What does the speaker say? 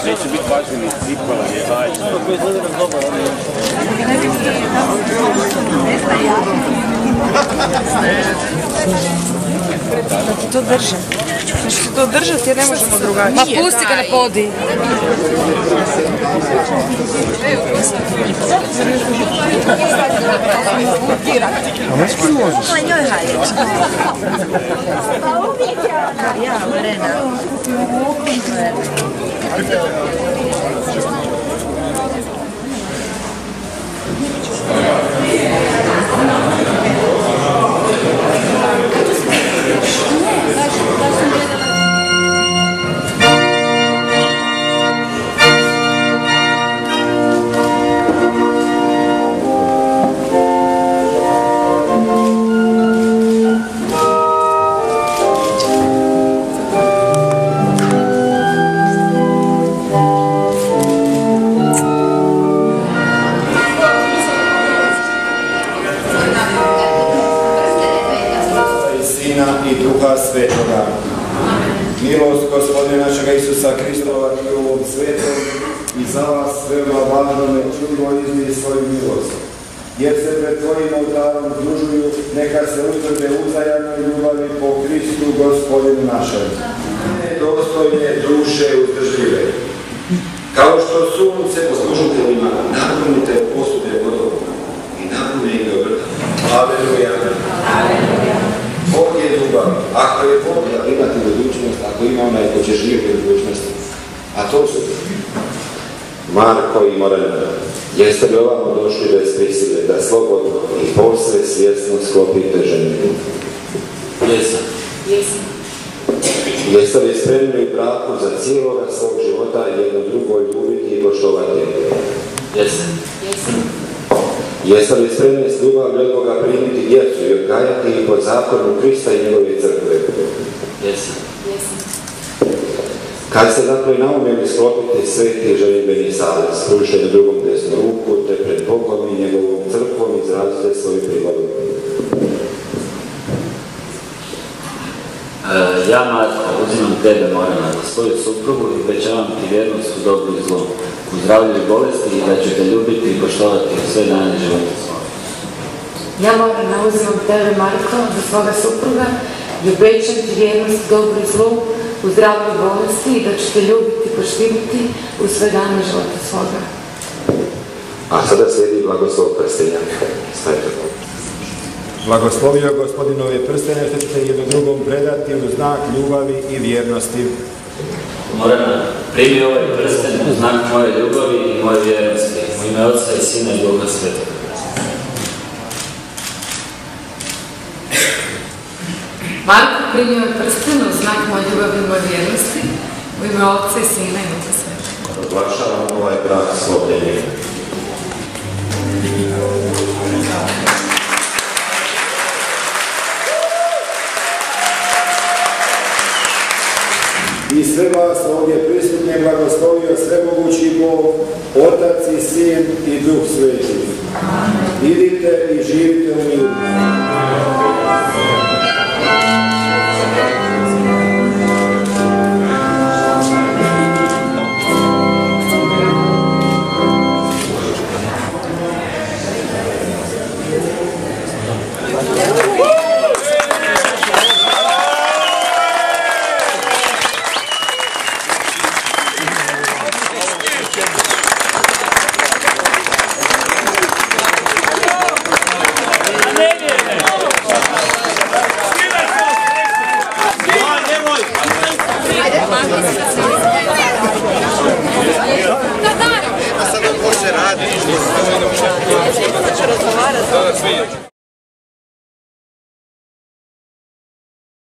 neće biti važni cipala, je hajde. Da ti to držim. Znači ti to držati jer ne možemo drugačije. Ma pusti ga na podi. A možeš ti možeš? Ovo je njoj hajde. Pa uvijek je ona. Ja, Marena. I Duha Svetoga. Milost Gospodina našega Isusa Kristova i u ovom svetom i za vas veoma važno me čudno izvije svoju milost. Jer se pred tvojim oltarom združuju, neka se utvrde uzajamne ljubavi po Kristu Gospodinu našem. Dostojne duše uzdržljive. Kao što sunce poslužiteljima napunite posude vodom i napune ih do vrha. Aleluja. Bog je ljubav. Ako je Bog, da imati budućnost, ako ima onaj ko će živjeti u budućnosti. A to su Marko i Morena. Jeste li ovamo došli bez prisile, da slobodno i posve svjesno sklopite ženitbu? Jesam. Jeste li spremni u braku za cijeloga svog života jedno drugo ljubiti i poštovati? Jesam. Jeste li spremni s ljubavlju od Boga primiti djecu i odgajati ih pod zakonom Krista i njegove crkve? Jesam. Kad ste dakle naumjeli sklopiti sveti ženidbeni savez, pružite na drugom desnu ruku, te pred Bogom i njegovom crkvom izrazite svoju prigodu. Ja, Marko, uzimam tebe, Morena, za svoju suprugu i obećavam ti vjernost u dobru i zlu, u zdravlju i bolesti i da ću te ljubiti i poštovati u sve dane života svoga. Ja, Morena, uzimam tebe, Marko, za svoga supruga i obećam ti vjernost u dobru i zlu, u zdravlju i bolesti i da ću te ljubiti i poštivati u sve dane života svoga. A sada slijedi blagoslov prstenja. Stavite to. Blagoslovio Gospodinove prstene što ćete jedno drugom predati u znak ljubavi i vjernosti. Morena, primi ovaj prsten u znak moje ljubavi i moje vjernosti, u ime Otca i Sina i Duha Svetoga. Marko, primi ovaj prsten u znak moje ljubavi i moje vjernosti, u ime Otca i Sina i Duha Svetoga. Proglašavam ovaj brak sklopljenim. I sve vas ovdje prisutne blagoslovio svemogući Bog, Otac i Sin i Duh Sveti. Idite i živite u miru.